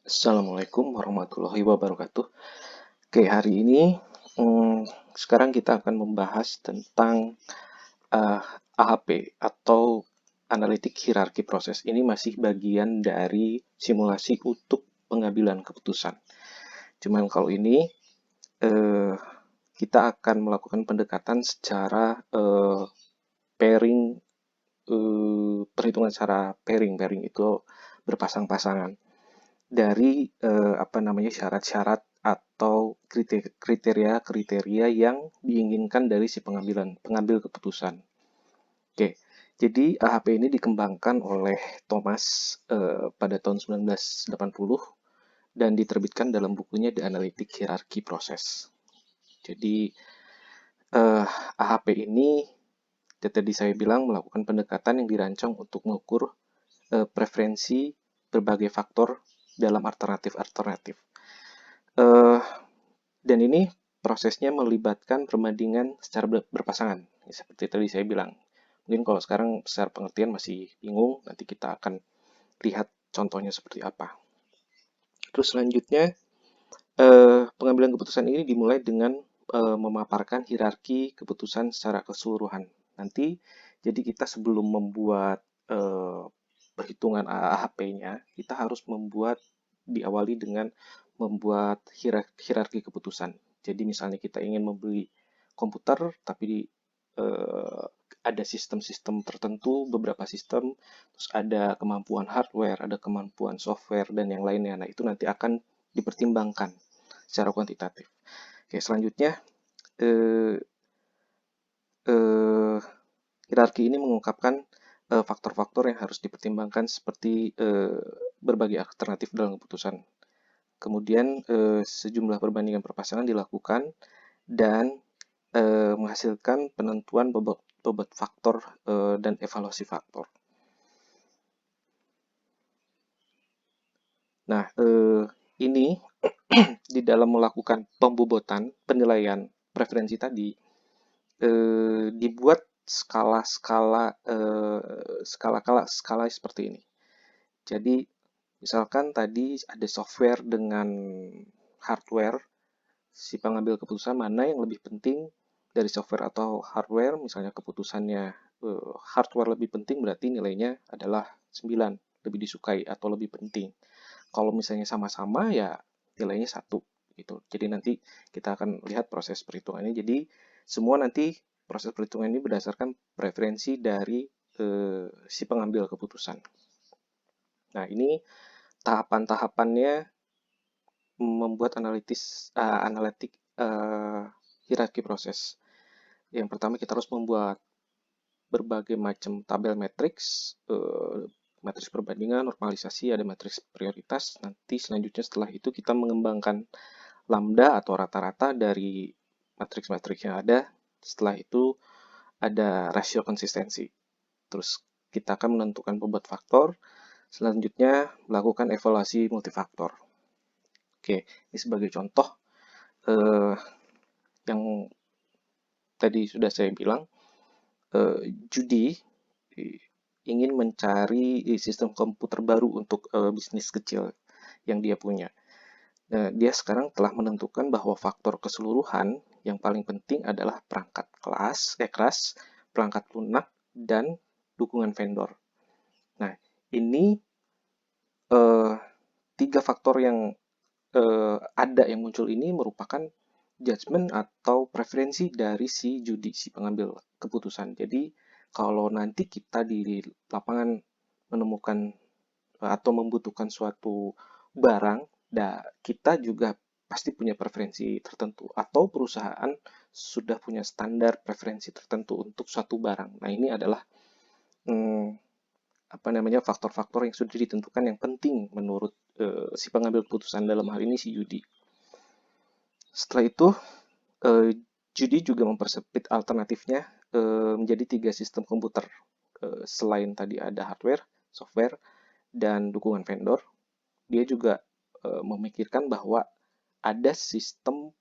Assalamualaikum warahmatullahi wabarakatuh. Oke, hari ini sekarang kita akan membahas tentang eh, AHP atau analitik hierarki proses. Ini masih bagian dari simulasi untuk pengambilan keputusan. Cuman kalau ini eh, kita akan melakukan pendekatan secara pairing, perhitungan secara pairing. Pairing itu berpasang-pasangan dari syarat-syarat atau kriteria-kriteria yang diinginkan dari si pengambil keputusan. Oke, jadi AHP ini dikembangkan oleh Thomas pada tahun 1980 dan diterbitkan dalam bukunya The Analytic Hierarchy Process. Jadi AHP ini tadi saya bilang melakukan pendekatan yang dirancang untuk mengukur preferensi berbagai faktor dalam alternatif-alternatif. Dan ini prosesnya melibatkan perbandingan secara berpasangan. Ya, seperti tadi saya bilang. Mungkin kalau sekarang secara pengertian masih bingung, nanti kita akan lihat contohnya seperti apa. Terus selanjutnya, pengambilan keputusan ini dimulai dengan memaparkan hierarki keputusan secara keseluruhan. Nanti, jadi kita sebelum membuat perhitungan AHP-nya, kita harus diawali dengan membuat hierarki keputusan. Jadi misalnya kita ingin membeli komputer, tapi eh, ada sistem-sistem tertentu, beberapa sistem, terus ada kemampuan hardware, ada kemampuan software, dan yang lainnya. Nah, itu nanti akan dipertimbangkan secara kuantitatif. Oke, selanjutnya, eh, eh, hierarki ini mengungkapkan faktor-faktor yang harus dipertimbangkan seperti berbagai alternatif dalam keputusan. Kemudian sejumlah perbandingan perpasangan dilakukan dan menghasilkan penentuan bobot faktor dan evaluasi faktor. Nah, ini di dalam melakukan pembobotan penilaian preferensi tadi dibuat skala seperti ini. Jadi misalkan tadi ada software dengan hardware, si pengambil keputusan mana yang lebih penting dari software atau hardware, misalnya keputusannya hardware lebih penting berarti nilainya adalah 9, lebih disukai atau lebih penting. Kalau misalnya sama-sama ya nilainya 1 gitu. Jadi nanti kita akan lihat proses perhitungannya. Jadi semua nanti proses perhitungan ini berdasarkan preferensi dari si pengambil keputusan. Nah, ini tahapan-tahapannya membuat analitik hierarki proses. Yang pertama kita harus membuat berbagai macam tabel matriks, matriks perbandingan, normalisasi, ada matriks prioritas. Nanti selanjutnya setelah itu kita mengembangkan lambda atau rata-rata dari matriks-matriks yang ada. Setelah itu ada rasio konsistensi. Terus kita akan menentukan bobot faktor. Selanjutnya melakukan evaluasi multifaktor. Oke, ini sebagai contoh yang tadi sudah saya bilang, judi ingin mencari sistem komputer baru untuk bisnis kecil yang dia punya. Dia sekarang telah menentukan bahwa faktor keseluruhan yang paling penting adalah perangkat keras, perangkat lunak, dan dukungan vendor. Nah, ini tiga faktor yang ada yang muncul ini merupakan judgement atau preferensi dari si judi, si pengambil keputusan. Jadi, kalau nanti kita di lapangan menemukan atau membutuhkan suatu barang, kita juga pasti punya preferensi tertentu atau perusahaan sudah punya standar preferensi tertentu untuk suatu barang. Nah, ini adalah faktor-faktor yang sudah ditentukan yang penting menurut si pengambil keputusan, dalam hal ini si judi. Setelah itu judi juga mempersempit alternatifnya menjadi 3 sistem komputer. Selain tadi ada hardware, software, dan dukungan vendor, dia juga memikirkan bahwa ada sistem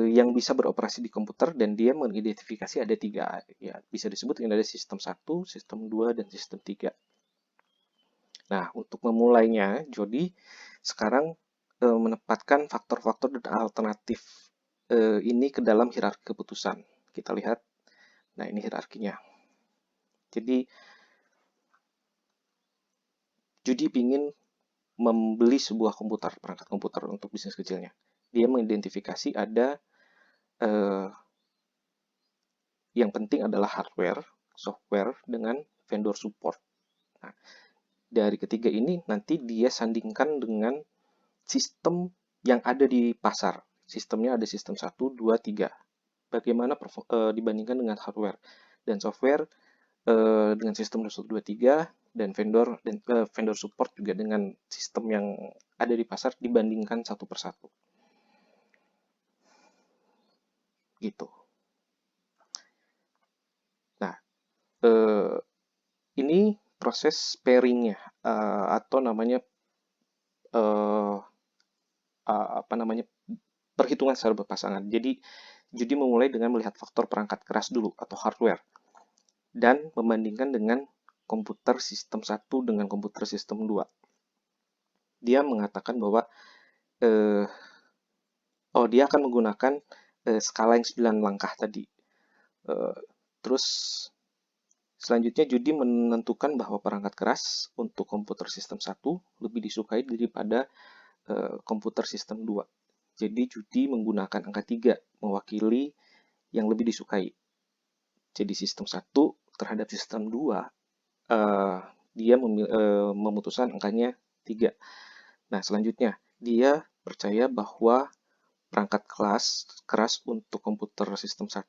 yang bisa beroperasi di komputer dan dia mengidentifikasi ada 3. Ya, bisa disebut dengan ada sistem 1, sistem 2, dan sistem 3. Nah, untuk memulainya, sekarang menempatkan faktor-faktor dan alternatif ini ke dalam hierarki keputusan. Kita lihat, nah ini hierarkinya. Jadi, Judi ingin membeli sebuah komputer, perangkat komputer untuk bisnis kecilnya. Dia mengidentifikasi ada yang penting adalah hardware, software, dengan vendor support. Nah, dari ketiga ini nanti dia sandingkan dengan sistem yang ada di pasar. Sistemnya ada sistem 1, 2, 3. Bagaimana dibandingkan dengan hardware dan software dengan sistem 1, 2, 3 dan vendor support juga dengan sistem yang ada di pasar dibandingkan satu persatu. Gitu. Nah, ini proses pairingnya atau namanya apa namanya perhitungan secara berpasangan. Jadi memulai dengan melihat faktor perangkat keras dulu atau hardware dan membandingkan dengan komputer sistem 1 dengan komputer sistem 2. Dia mengatakan bahwa dia akan menggunakan skala yang 9 langkah tadi. Terus selanjutnya Judi menentukan bahwa perangkat keras untuk komputer sistem 1 lebih disukai daripada komputer sistem 2. Jadi Judi menggunakan angka 3 mewakili yang lebih disukai. Jadi sistem 1 terhadap sistem 2 dia memutuskan angkanya 3. Nah, selanjutnya dia percaya bahwa perangkat keras untuk komputer sistem 1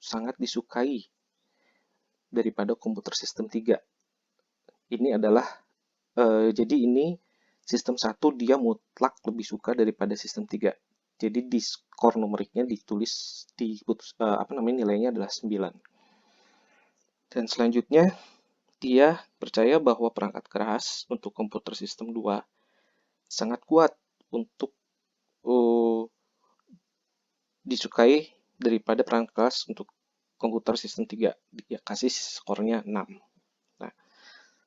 sangat disukai daripada komputer sistem 3. Ini adalah jadi ini sistem 1 dia mutlak lebih suka daripada sistem 3. Jadi di skor numeriknya ditulis nilainya adalah 9. Dan selanjutnya dia percaya bahwa perangkat keras untuk komputer sistem 2 sangat kuat untuk disukai daripada perangkat keras untuk komputer sistem 3. Dia kasih skornya 6. Nah,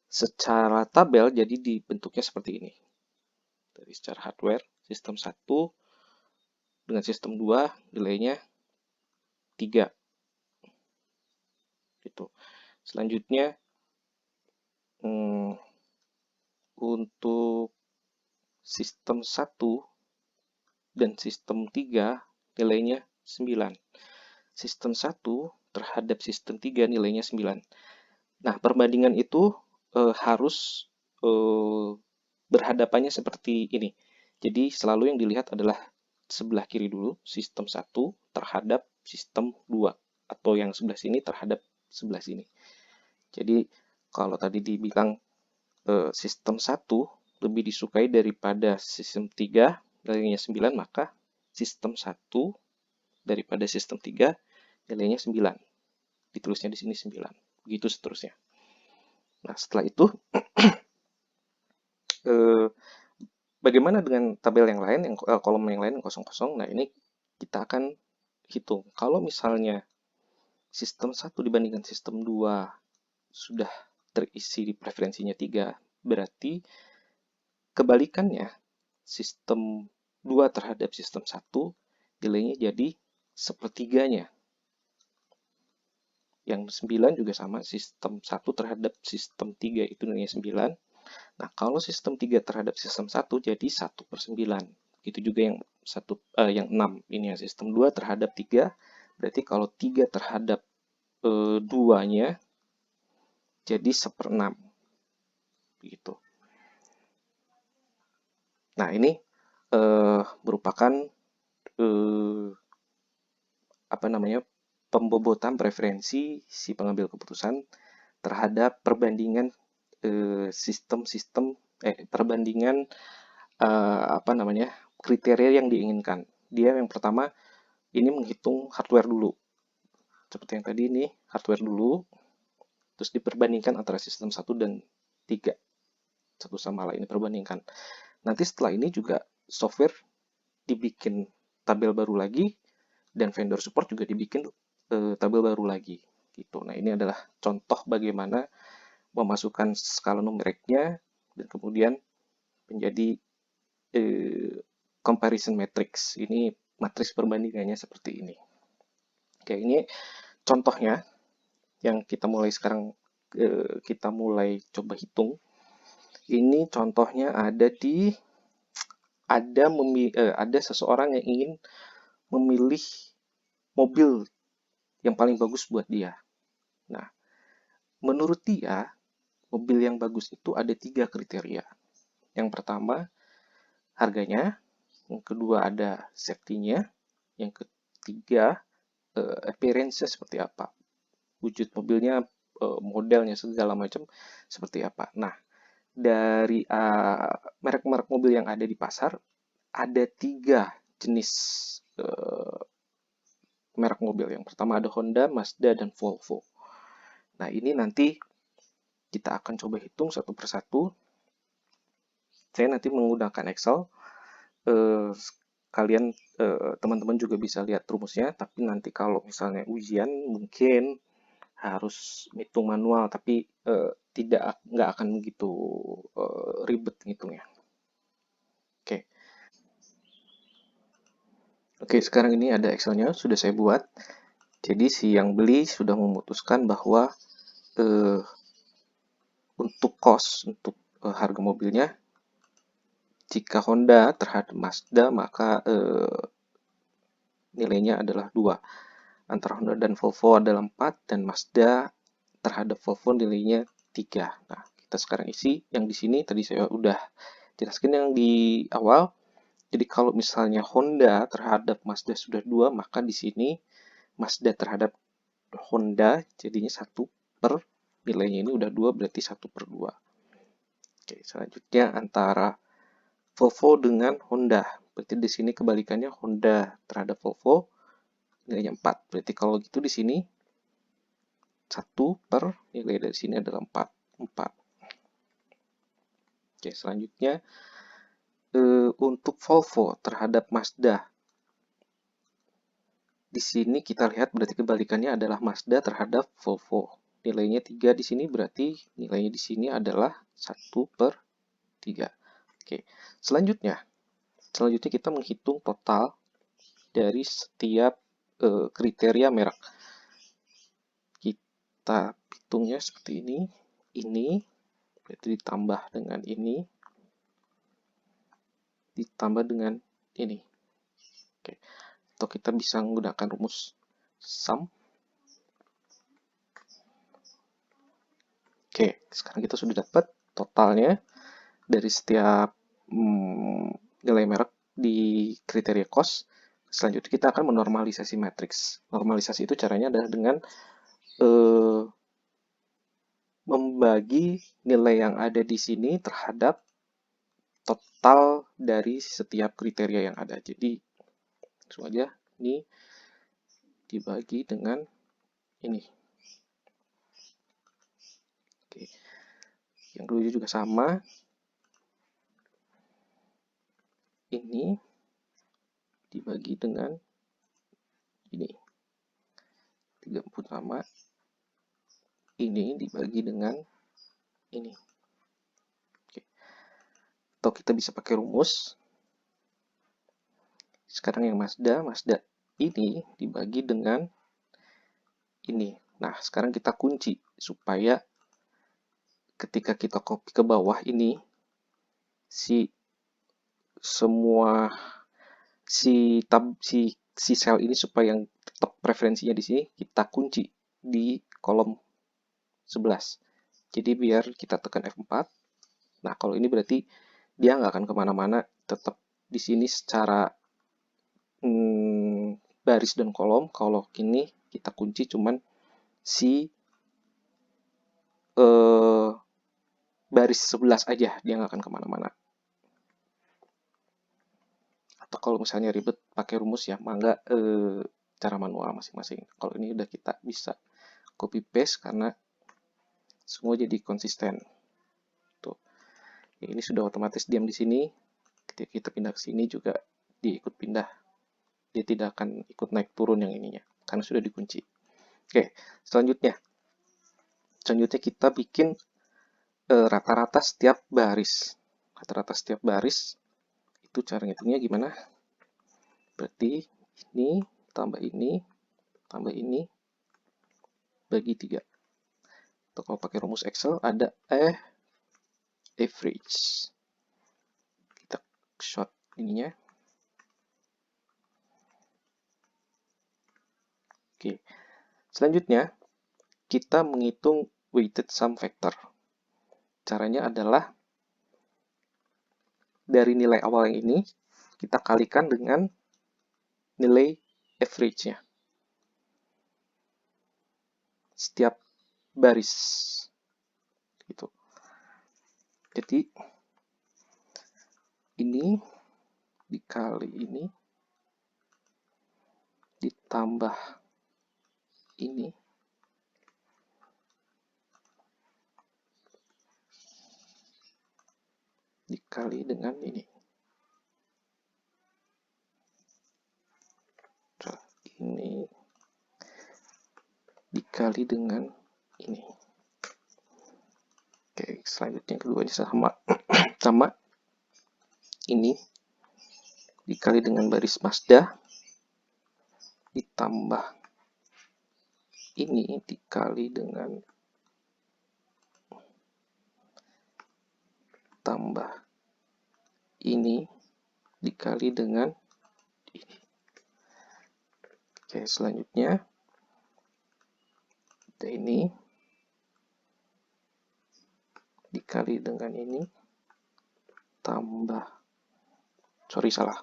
secara tabel jadi dibentuknya seperti ini. Dari secara hardware, sistem 1 dengan sistem 2 nilainya 3. Gitu. Selanjutnya untuk sistem 1 dan sistem 3 nilainya 9. Sistem 1 terhadap sistem 3 nilainya 9. Nah, perbandingan itu harus berhadapannya seperti ini. Jadi selalu yang dilihat adalah sebelah kiri dulu, sistem 1 terhadap sistem 2. Atau yang sebelah sini terhadap sebelah sini. Jadi kalau tadi dibilang sistem 1 lebih disukai daripada sistem 3, nilainya 9, maka sistem 1 daripada sistem 3, nilainya 9. Ditulisnya di sini 9. Begitu seterusnya. Nah, setelah itu bagaimana dengan tabel yang lain, kolom yang lain yang kosong-kosong? Nah, ini kita akan hitung. Kalau misalnya sistem 1 dibandingkan sistem 2 sudah terisi di preferensinya 3, berarti kebalikannya sistem 2 terhadap sistem 1 nilainya jadi sepertiganya. Yang 9 juga sama, sistem 1 terhadap sistem 3 itu nilainya 9. Nah, kalau sistem 3 terhadap sistem 1 jadi 1/9. Itu juga yang 6. Ini ya, sistem 2 terhadap 3. Berarti kalau 3 terhadap 2-nya jadi 1/6. Begitu. Nah, ini merupakan pembobotan preferensi si pengambil keputusan terhadap perbandingan perbandingan kriteria yang diinginkan. Dia yang pertama ini menghitung hardware dulu. Seperti yang tadi ini, hardware dulu, terus diperbandingkan antara sistem 1 dan 3. Satu sama lain diperbandingkan. Nanti setelah ini juga software dibikin tabel baru lagi, dan vendor support juga dibikin tabel baru lagi. Gitu. Nah, ini adalah contoh bagaimana memasukkan skala numeriknya dan kemudian menjadi comparison matrix. Ini matriks perbandingannya seperti ini. Oke, ini contohnya yang kita mulai sekarang, kita mulai coba hitung. Ini contohnya ada seseorang yang ingin memilih mobil yang paling bagus buat dia. Nah, menurut dia, mobil yang bagus itu ada 3 kriteria. Yang pertama, harganya. Yang kedua, ada safety-nya. Yang ketiga, appearance-nya seperti apa. Wujud mobilnya, modelnya, segala macam seperti apa. Nah, dari merek-merek mobil yang ada di pasar, ada 3 jenis merek mobil. Yang pertama ada Honda, Mazda, dan Volvo. Nah, ini nanti kita akan coba hitung satu persatu. Saya nanti menggunakan Excel. Kalian, teman-teman juga bisa lihat rumusnya, tapi nanti kalau misalnya ujian mungkin harus hitung manual, tapi nggak akan begitu ribet ngitungnya. Oke. Oke, sekarang ini ada Excel-nya, sudah saya buat. Jadi si yang beli sudah memutuskan bahwa untuk harga mobilnya, jika Honda terhadap Mazda, maka nilainya adalah 2. Antara Honda dan Volvo adalah 4, dan Mazda terhadap Volvo nilainya 3. Nah, kita sekarang isi yang di sini, tadi saya udah jelaskan yang di awal. Jadi kalau misalnya Honda terhadap Mazda sudah 2, maka di sini Mazda terhadap Honda jadinya 1 per, nilainya ini udah 2, berarti 1/2. Oke, selanjutnya antara Volvo dengan Honda. Berarti di sini kebalikannya, Honda terhadap Volvo nilainya 4. Berarti kalau gitu di sini 1 per nilai dari sini adalah 4. Oke, selanjutnya untuk Volvo terhadap Mazda. Di sini kita lihat berarti kebalikannya adalah Mazda terhadap Volvo. Nilainya 3 di sini, berarti nilainya di sini adalah 1/3. Oke, selanjutnya kita menghitung total dari setiap kriteria merek. Kita hitungnya seperti ini. Ini berarti ditambah dengan ini, ditambah dengan ini. Oke. Atau kita bisa menggunakan rumus sum. Oke, sekarang kita sudah dapat totalnya dari setiap nilai merek di kriteria cost. Selanjutnya kita akan menormalisasi matriks. Normalisasi itu caranya adalah dengan membagi nilai yang ada di sini terhadap total dari setiap kriteria yang ada. Jadi langsung aja ini dibagi dengan ini. Oke. Yang kedua juga sama. Ini dibagi dengan ini. 30 sama. Ini dibagi dengan ini. Oke. Atau kita bisa pakai rumus. Sekarang yang Mazda ini dibagi dengan ini. Nah, sekarang kita kunci supaya ketika kita copy ke bawah ini, si sel ini supaya yang tetap preferensinya di sini kita kunci di kolom 11. Jadi biar kita tekan F4. Nah, kalau ini berarti dia nggak akan kemana-mana, tetap di sini secara baris dan kolom. Kalau ini kita kunci cuman si baris 11 aja, dia nggak akan kemana-mana. Atau kalau misalnya ribet pakai rumus ya, mangga cara manual masing-masing. Kalau ini udah kita bisa copy paste karena semua jadi konsisten. Tuh. Ya, ini sudah otomatis diam di sini. Ketika kita pindah ke sini juga dia ikut pindah. Dia tidak akan ikut naik turun yang ininya karena sudah dikunci. Oke, selanjutnya kita bikin rata-rata setiap baris. Rata-rata setiap baris Itu cara ngitungnya gimana? Berarti ini tambah ini bagi 3. Atau kalau pakai rumus Excel ada average. Kita short ininya. Oke. Selanjutnya kita menghitung weighted sum factor. Caranya adalah dari nilai awal yang ini kita kalikan dengan nilai average-nya. Setiap baris. Gitu. Jadi ini dikali ini ditambah ini dikali dengan ini. Ini dikali dengan ini. Oke, selanjutnya keduanya sama. Sama. Ini dikali dengan baris Mazda ditambah ini dikali dengan tambah ini dikali dengan ini. Oke, selanjutnya ada ini dikali dengan ini tambah, sorry salah,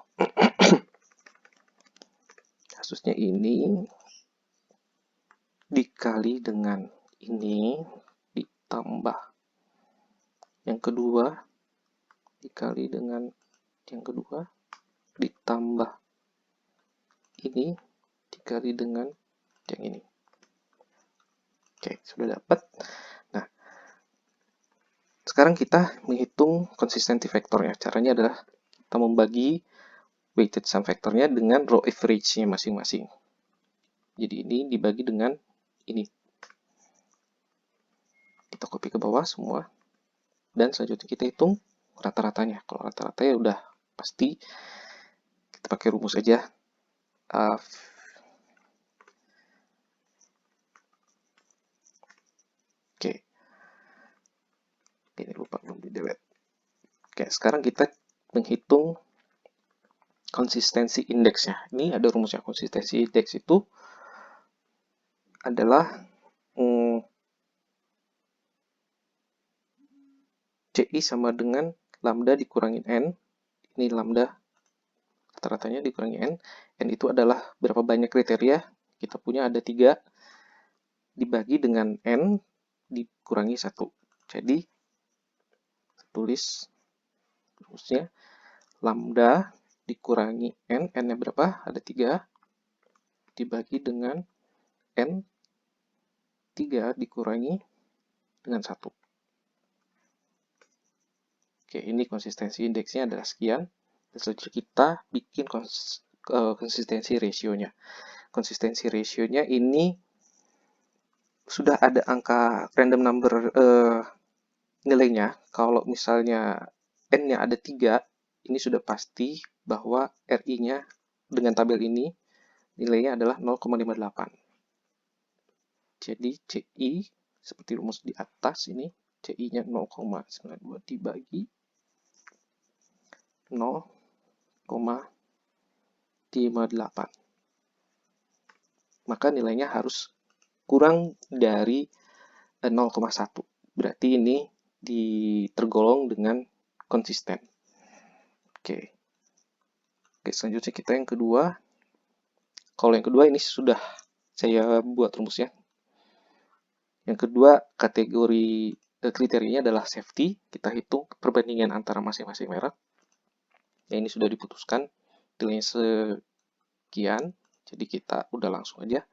kasusnya ini dikali dengan ini ditambah yang kedua dikali dengan yang kedua ditambah ini dikali dengan yang ini. Oke, sudah dapat. Nah, sekarang kita menghitung konsistensi vektornya. Caranya adalah kita membagi weighted sum vektornya dengan row average-nya masing-masing. Jadi ini dibagi dengan ini. Kita copy ke bawah semua. Dan selanjutnya kita hitung rata-ratanya. Kalau rata-ratanya udah pasti, kita pakai rumus aja. Oke. Ini lupa belum di delete. Oke, sekarang kita menghitung konsistensi indeksnya. Ini ada rumusnya. Konsistensi indeks itu adalah CI sama dengan lambda dikurangi N. Ini lambda rata-ratanya dikurangi N. N itu adalah berapa banyak kriteria. Kita punya ada 3 dibagi dengan N dikurangi 1. Jadi tulis rumusnya lambda dikurangi N. N-nya berapa? Ada 3 dibagi dengan N 3 dikurangi dengan 1. Oke, ini konsistensi indeksnya adalah sekian. Dan selanjutnya kita bikin konsistensi rasionya. Konsistensi rasionya ini sudah ada angka random number nilainya. Kalau misalnya N-nya ada 3, ini sudah pasti bahwa RI-nya dengan tabel ini nilainya adalah 0,58. Jadi CI seperti rumus di atas ini, CI-nya 0,92 dibagi 0,58. Maka nilainya harus kurang dari 0,1. Berarti ini tergolong dengan konsisten. Oke. Oke, selanjutnya kita yang kedua. Kalau yang kedua ini sudah saya buat rumusnya. Yang kedua kategori kriterianya adalah safety. Kita hitung perbandingan antara masing-masing merek. Ya, ini sudah diputuskan nilainya sekian. Jadi kita udah langsung aja.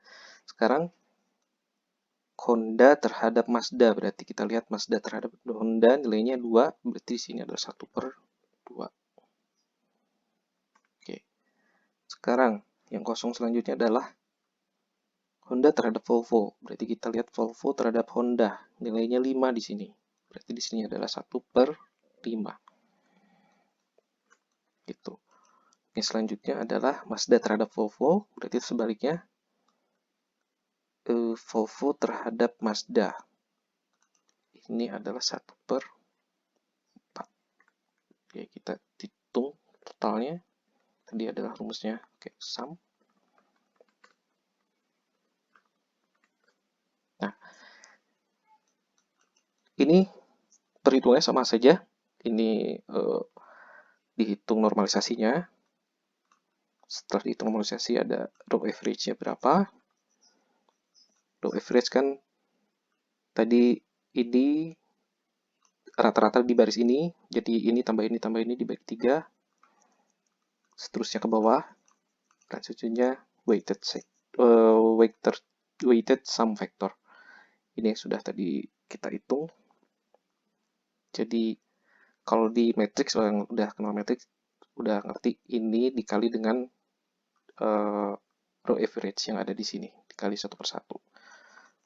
Sekarang Honda terhadap Mazda. Berarti kita lihat Mazda terhadap Honda nilainya 2. Berarti di sini adalah 1/2. Oke. Sekarang yang kosong selanjutnya adalah Honda terhadap Volvo. Berarti kita lihat Volvo terhadap Honda. Nilainya 5 di sini. Berarti di sini adalah 1/5. gitu. Yang selanjutnya adalah Mazda terhadap Volvo, berarti sebaliknya Volvo terhadap Mazda. Ini adalah 1/4. Oke, kita hitung totalnya. Tadi adalah rumusnya, oke, sum. Nah, ini perhitungannya sama saja. Ini dihitung normalisasinya. Setelah dihitung normalisasi ada row average-nya berapa. Row average kan tadi ini rata-rata di baris ini, jadi ini tambah ini dibagi 3, seterusnya ke bawah, dan seterusnya weighted sum factor. Ini yang sudah tadi kita hitung. Jadi kalau di matrix, yang udah kenal matrix, udah ngerti ini dikali dengan row average yang ada di sini, dikali 1/1.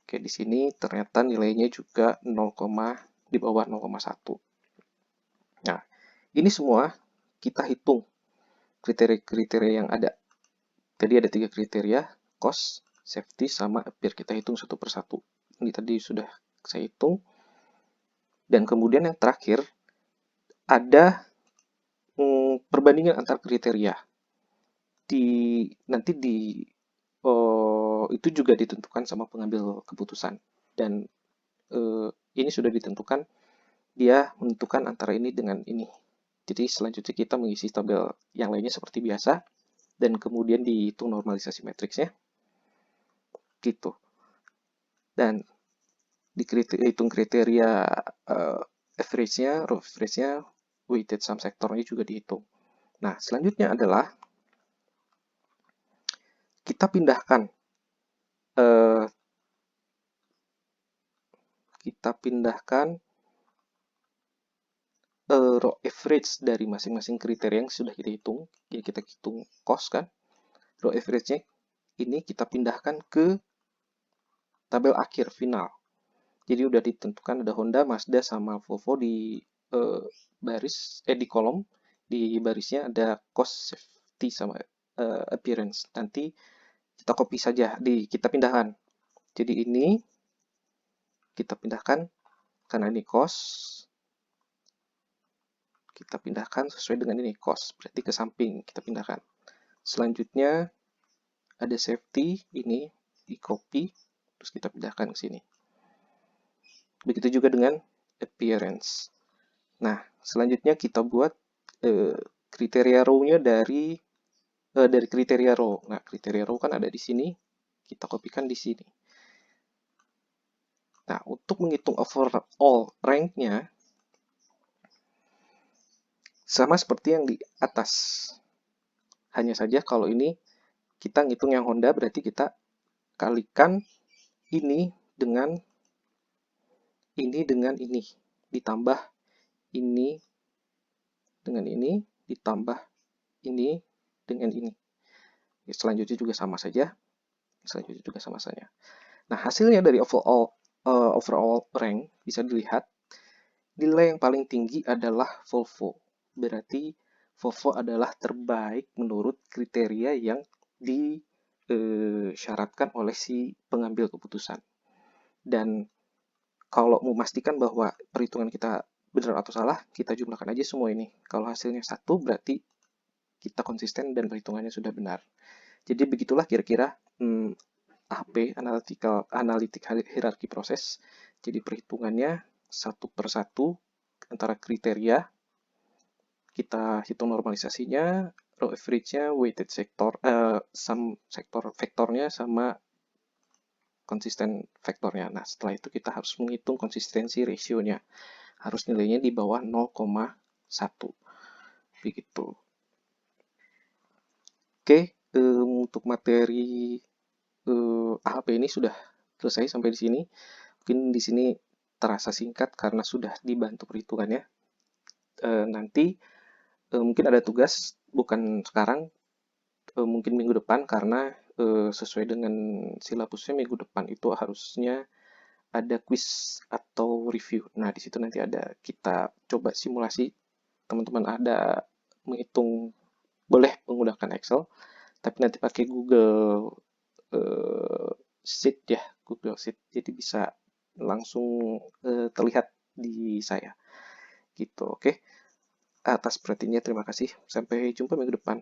Oke, di sini ternyata nilainya juga 0, di bawah 0,1. Nah, ini semua kita hitung kriteria-kriteria yang ada. Jadi ada 3 kriteria, cost, safety, sama appear. Kita hitung 1/1. Ini tadi sudah saya hitung. Dan kemudian yang terakhir, ada perbandingan antar kriteria. Nanti itu juga ditentukan sama pengambil keputusan. Dan ini sudah ditentukan, dia menentukan antara ini dengan ini. Jadi selanjutnya kita mengisi tabel yang lainnya seperti biasa, dan kemudian dihitung normalisasi matriksnya. Gitu. Dan dihitung kriteria average-nya, row average-nya, weighted sum sector-nya juga dihitung. Nah, selanjutnya adalah kita pindahkan row average dari masing-masing kriteria yang sudah kita hitung. Ya, kita hitung cost kan. Row average-nya ini kita pindahkan ke tabel akhir final. Jadi udah ditentukan ada Honda, Mazda, sama Volvo di di kolom. Di barisnya ada cost, safety, sama appearance. Nanti kita copy saja, kita pindahkan. Jadi ini kita pindahkan karena ini cost. Kita pindahkan sesuai dengan ini cost, berarti ke samping kita pindahkan. Selanjutnya ada safety, ini di copy, terus kita pindahkan ke sini. Begitu juga dengan appearance. Nah, selanjutnya kita buat kriteria row-nya dari kriteria row. Nah, kriteria row kan ada di sini, kita kopikan di sini. Nah, untuk menghitung overall rank-nya, sama seperti yang di atas. Hanya saja kalau ini kita ngitung yang Honda, berarti kita kalikan ini dengan ini, ditambah ini dengan ini, ditambah ini dengan ini. Selanjutnya juga sama saja. Nah, hasilnya dari overall rank bisa dilihat, nilai yang paling tinggi adalah Volvo. Berarti Volvo adalah terbaik menurut kriteria yang disyaratkan oleh si pengambil keputusan. Dan kalau memastikan bahwa perhitungan kita benar atau salah, kita jumlahkan aja semua ini. Kalau hasilnya 1, berarti kita konsisten dan perhitungannya sudah benar. Jadi begitulah kira-kira AHP, Analytic Hierarchy Process. Jadi perhitungannya 1/1 antara kriteria, kita hitung normalisasinya, row average-nya, weighted sector, sum sector vektornya, sama konsisten vektornya. Nah, setelah itu kita harus menghitung konsistensi rasionya. Harus nilainya di bawah 0,1. Begitu. Oke, untuk materi AHP ini sudah selesai sampai di sini. Mungkin di sini terasa singkat karena sudah dibantu perhitungannya. Nanti mungkin ada tugas, bukan sekarang, mungkin minggu depan, karena sesuai dengan silabusnya minggu depan itu harusnya ada quiz atau review. Nah, di situ nanti ada kita coba simulasi, teman-teman ada menghitung, boleh menggunakan Excel, tapi nanti pakai Google Sheet ya, Google Sheet. Jadi bisa langsung terlihat di saya. Gitu, oke. Atas perhatiannya terima kasih. Sampai jumpa minggu depan.